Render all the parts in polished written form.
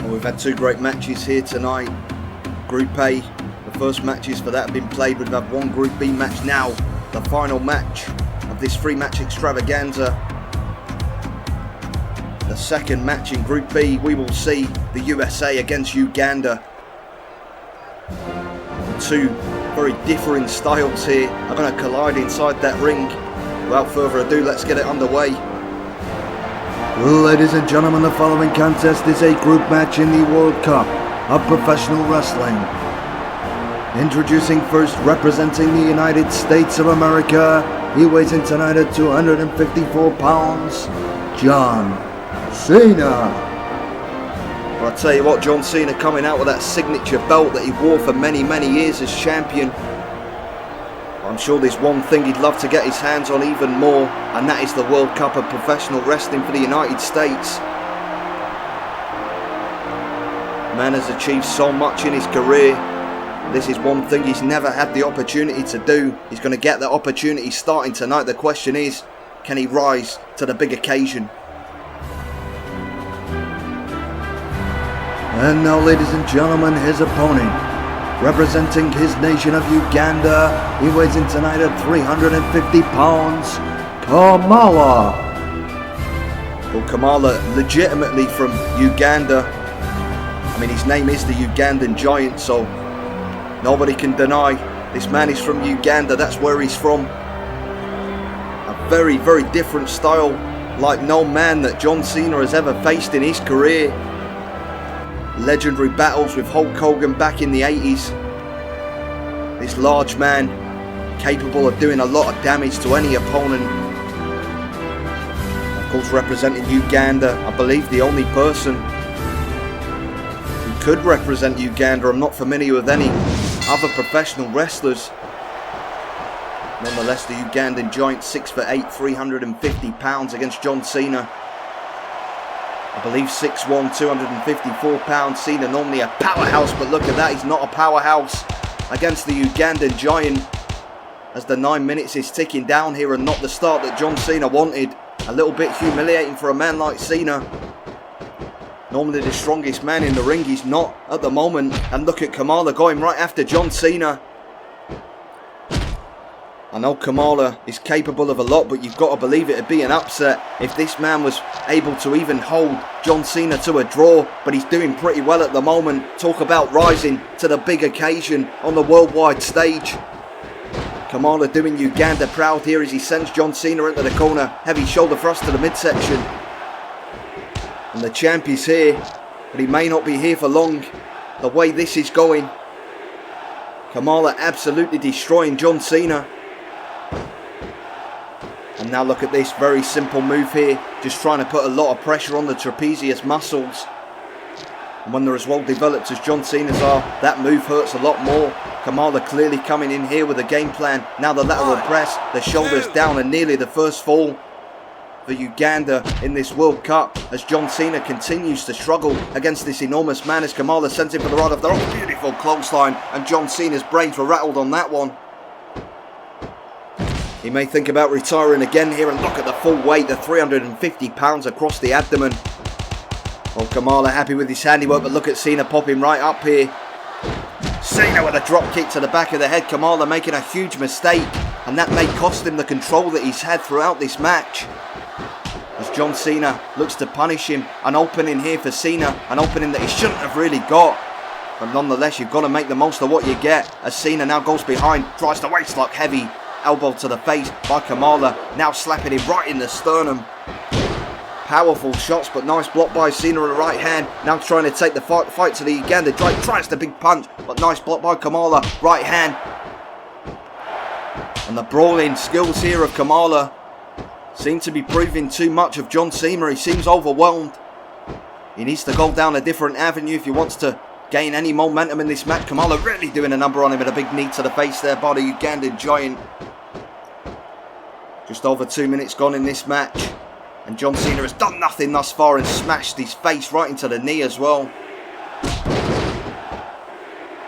Well, we've had two great matches here tonight. Group A, the first matches for that have been played. We've had one Group B match now, the final match of this three-match extravaganza. The second match in Group B, we will see the USA against Uganda. Two very differing styles here are going to collide inside that ring. Without further ado, let's get it underway. Ladies and gentlemen, the following contest is a group match in the World Cup of Professional Wrestling. Introducing first, representing the United States of America, he weighs in tonight at 254 pounds, John Cena. Well, I tell you what, John Cena coming out with that signature belt that he wore for many years as champion. I'm sure there's one thing he'd love to get his hands on even more, and that is the World Cup of Professional Wrestling for the United States. Man has achieved so much in his career. This is one thing he's never had the opportunity to do. He's going to get that opportunity starting tonight. The question is, can he rise to the big occasion? And now, ladies and gentlemen, his opponent, representing his nation of Uganda, he weighs in tonight at 350 pounds, Kamala. Well, Kamala, legitimately from Uganda. I mean, his name is the Ugandan Giant, so nobody can deny this man is from Uganda. That's where he's from. A very different style, like no man that John Cena has ever faced in his career. Legendary battles with Hulk Hogan back in the 80s. This large man, capable of doing a lot of damage to any opponent. Of course, representing Uganda, I believe the only person who could represent Uganda. I'm not familiar with any other professional wrestlers. Nonetheless, the Ugandan Giant, 6'8", 350 pounds against John Cena. I believe 6'1", 254 pounds. Cena normally a powerhouse, but look at that, he's not a powerhouse against the Ugandan Giant. As the 9 minutes is ticking down here and not the start that John Cena wanted. A little bit humiliating for a man like Cena. Normally the strongest man in the ring, he's not at the moment. And look at Kamala going right after John Cena. I know Kamala is capable of a lot, but you've got to believe it would be an upset if this man was able to even hold John Cena to a draw. But he's doing pretty well at the moment. Talk about rising to the big occasion on the worldwide stage. Kamala doing Uganda proud here as he sends John Cena into the corner. Heavy shoulder thrust to the midsection. And the champ is here, but he may not be here for long. The way this is going, Kamala absolutely destroying John Cena. And now look at this, very simple move here, just trying to put a lot of pressure on the trapezius muscles. And when they're as well developed as John Cena's are, that move hurts a lot more. Kamala clearly coming in here with a game plan. Now the lateral press, the shoulders down, and nearly the first fall for Uganda in this World Cup as John Cena continues to struggle against this enormous man as Kamala sends him for the right of the beautiful clothesline, and John Cena's brains were rattled on that one. He may think about retiring again here, and look at the full weight, the 350 pounds across the abdomen. Well, Kamala happy with his handiwork, but look at Cena popping right up here. Cena with a drop kick to the back of the head. Kamala making a huge mistake, and that may cost him the control that he's had throughout this match. As John Cena looks to punish him, an opening here for Cena, an opening that he shouldn't have really got. But nonetheless, you've got to make the most of what you get. As Cena now goes behind, tries to waistlock heavy. Elbow to the face by Kamala, now slapping him right in the sternum. Powerful shots, but nice block by Cena on the right hand. Now trying to take the fight to the Uganda. Tries the big punch, but nice block by Kamala, right hand. And the brawling skills here of Kamala seem to be proving too much of John Cena. He seems overwhelmed. He needs to go down a different avenue if he wants to gain any momentum in this match. Kamala really doing a number on him with a big knee to the face there by the Ugandan Giant. Just over 2 minutes gone in this match, and John Cena has done nothing thus far and smashed his face right into the knee as well.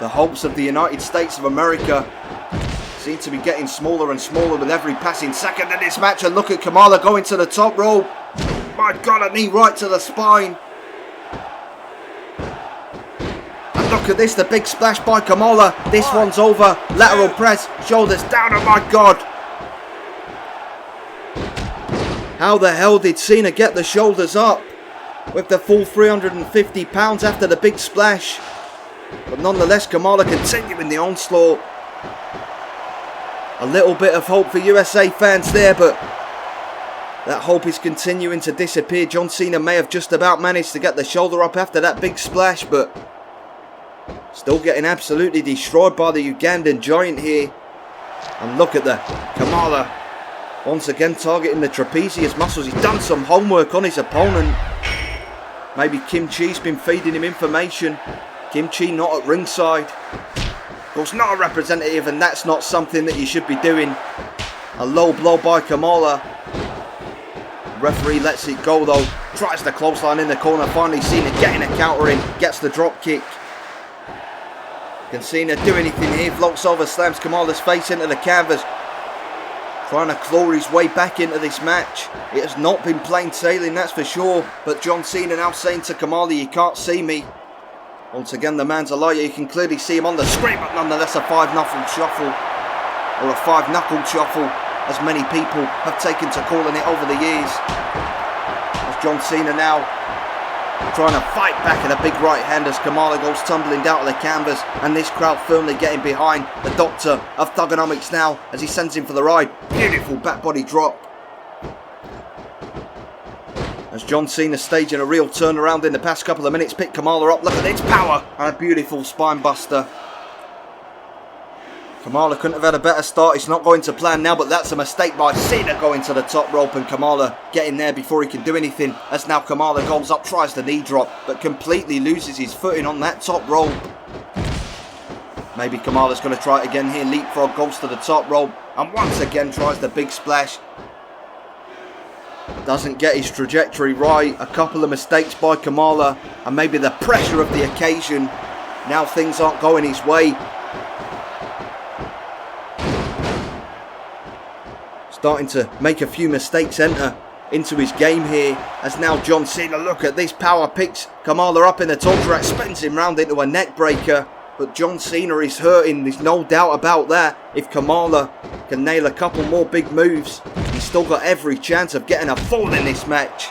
The hopes of the United States of America seem to be getting smaller and smaller with every passing second in this match. And look at Kamala going to the top rope. My God, a knee right to the spine. look at this, the big splash by Kamala. This one's over. Lateral press, shoulders down, oh my God. How the hell did Cena get the shoulders up with the full 350 pounds after the big splash? But nonetheless, Kamala continuing the onslaught. A little bit of hope for USA fans there, but that hope is continuing to disappear. John Cena may have just about managed to get the shoulder up after that big splash, but still getting absolutely destroyed by the Ugandan giant here. And look at the Kamala once again targeting the trapezius muscles. He's done some homework on his opponent. Maybe Kim Chi's been feeding him information. Kim Chi not at ringside. Of course, not a representative, and that's not something that you should be doing. A low blow by Kamala. Referee lets it go though. Tries the clothesline in the corner. Finally Cena getting a counter in. Gets the drop kick. Can Cena do anything here? Floats over, slams Kamala's face into the canvas. Trying to claw his way back into this match. It has not been plain sailing, that's for sure. But John Cena now saying to Kamala, you can't see me. Once again, the man's a liar. You can clearly see him on the screen, but nonetheless a 5-knuckle shuffle. Or a 5-knuckle shuffle, as many people have taken to calling it over the years. As John Cena now trying to fight back at a big right hand as Kamala goes tumbling down to the canvas, and this crowd firmly getting behind the doctor of thugonomics now as he sends him for the ride. Beautiful back body drop. As John Cena staging a real turnaround in the past couple of minutes, pick Kamala up, look at its power, and a beautiful spine buster. Kamala couldn't have had a better start. It's not going to plan now, but that's a mistake by Cena going to the top rope and Kamala getting there before he can do anything. As now Kamala goes up, tries the knee drop, but completely loses his footing on that top rope. Maybe Kamala's going to try it again here. Leapfrog goes to the top rope and once again tries the big splash. Doesn't get his trajectory right. A couple of mistakes by Kamala and maybe the pressure of the occasion. Now things aren't going his way. Starting to make a few mistakes enter into his game here. As now John Cena, look at this power, picks Kamala up in the torture rack, spins him round into a neck breaker. But John Cena is hurting, there's no doubt about that. If Kamala can nail a couple more big moves, he's still got every chance of getting a fall in this match.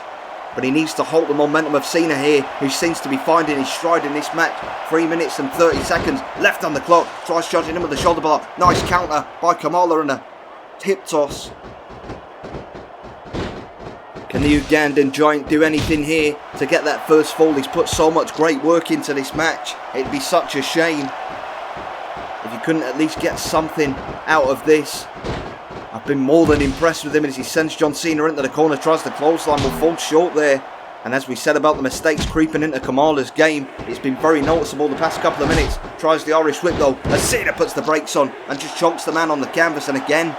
But he needs to halt the momentum of Cena here, who seems to be finding his stride in this match. 3 minutes and 30 seconds left on the clock. Tries charging him with the shoulder block. Nice counter by Kamala and a hip toss. Can the Ugandan giant do anything here to get that first fall? He's put so much great work into this match. It'd be such a shame if you couldn't at least get something out of this. I've been more than impressed with him as he sends John Cena into the corner, tries the clothesline, will fall short there. And as we said about the mistakes creeping into Kamala's game, it's been very noticeable the past couple of minutes. Tries the Irish whip though, as Cena puts the brakes on and just chunks the man on the canvas, and again,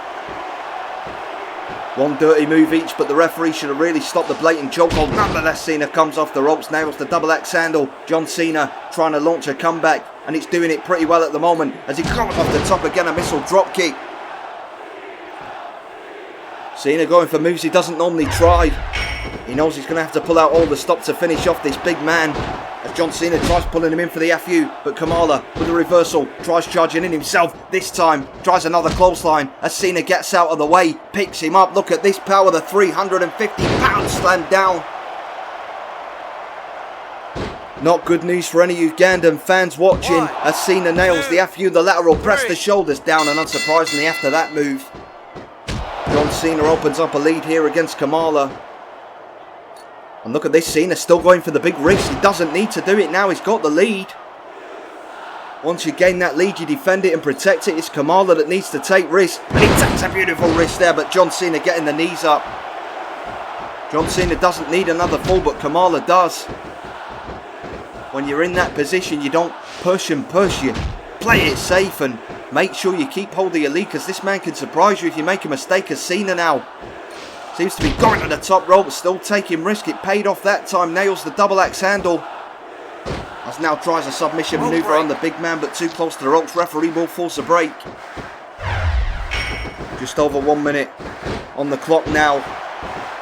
one dirty move each, but the referee should have really stopped the blatant chokehold. Nonetheless, Cena comes off the ropes, nails the double axe handle. John Cena trying to launch a comeback, and it's doing it pretty well at the moment as he comes off the top again, a missile drop kick. Cena going for moves he doesn't normally try. He knows he's going to have to pull out all the stops to finish off this big man. As John Cena tries pulling him in for the FU, but Kamala with a reversal tries charging in himself. This time tries another clothesline as Cena gets out of the way, picks him up. Look at this power, the 350 pounds slammed down. Not good news for any Ugandan fans watching as Cena nails the FU, the lateral press, the shoulders down, and unsurprisingly after that move, John Cena opens up a lead here against Kamala. And look at this, Cena still going for the big wrist. He doesn't need to do it now, he's got the lead. Once you gain that lead, you defend it and protect it. It's Kamala that needs to take risks. And he takes a beautiful risk there, but John Cena getting the knees up. John Cena doesn't need another fall, but Kamala does. When you're in that position, you don't push and push. You play it safe and make sure you keep hold of your lead, because this man can surprise you if you make a mistake. As Cena now seems to be going to the top rope, still taking risk. It paid off that time. Nails the double axe handle. As now tries a submission maneuver on the big man, but too close to the ropes. Referee will force a break. Just over 1 minute on the clock now.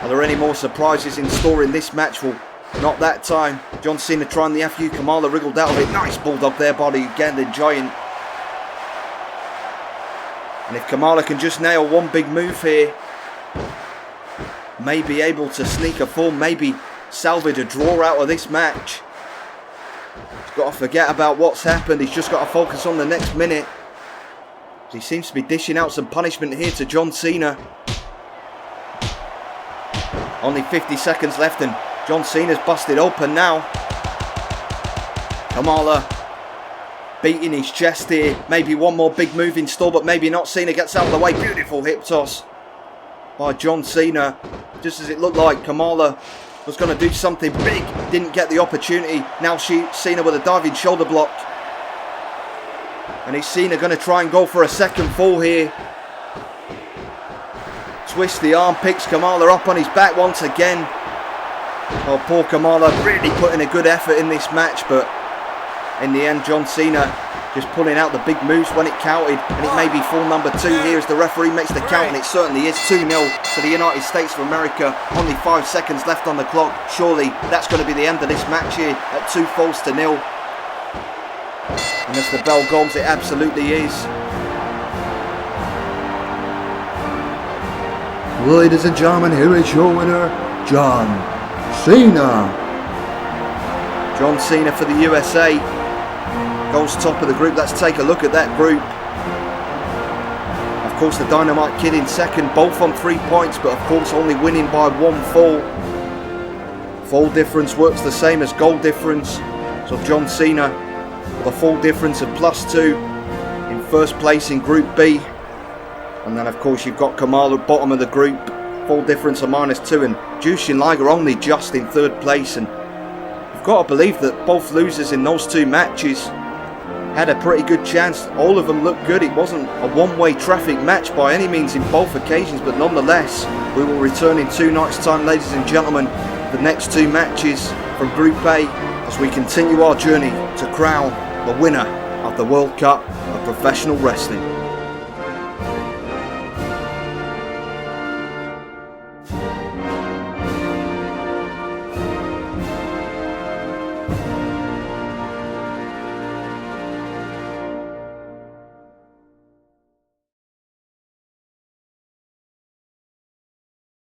Are there any more surprises in store in this match? We'll Not that time. John Cena trying the FU. Kamala wriggled out of it. Nice bulldog there by the Ugandan giant. And if Kamala can just nail one big move here, may be able to sneak a fall, maybe salvage a draw out of this match. He's got to forget about what's happened. He's just got to focus on the next minute. He seems to be dishing out some punishment here to John Cena. Only 50 seconds left and John Cena's busted open now. Kamala beating his chest here. Maybe one more big move in store, but maybe not. Cena gets out of the way. Beautiful hip toss by John Cena. Just as it looked like Kamala was going to do something big. Didn't get the opportunity. Now Cena with a diving shoulder block. And is Cena going to try and go for a second fall here? Twist the arm, picks Kamala up on his back once again. Oh, poor Kamala really putting a good effort in this match, but in the end John Cena just pulling out the big moves when it counted, and it may be fall number 2 here as the referee makes the count, and it certainly is 2-0 to the United States of America. Only 5 seconds left on the clock. Surely that's going to be the end of this match here at 2 falls to 0. And as the bell goes, it absolutely is. Ladies and gentlemen, here is your winner, John Cena. John Cena for the USA goes top of the group. Let's take a look at that group. Of course, the Dynamite Kid in second, both on 3 points, but of course only winning by 1 fall. Fall difference works the same as goal difference. So John Cena with a fall difference of +2 in first place in Group B. And then of course you've got Kamala at bottom of the group, fall difference of -2, and Jushin Liger only just in 3rd place. And you've got to believe that both losers in those 2 matches had a pretty good chance. All of them looked good. It wasn't a one-way traffic match by any means in both occasions, but nonetheless we will return in 2 nights time, ladies and gentlemen, the next 2 matches from Group A as we continue our journey to crown the winner of the World Cup of Professional Wrestling.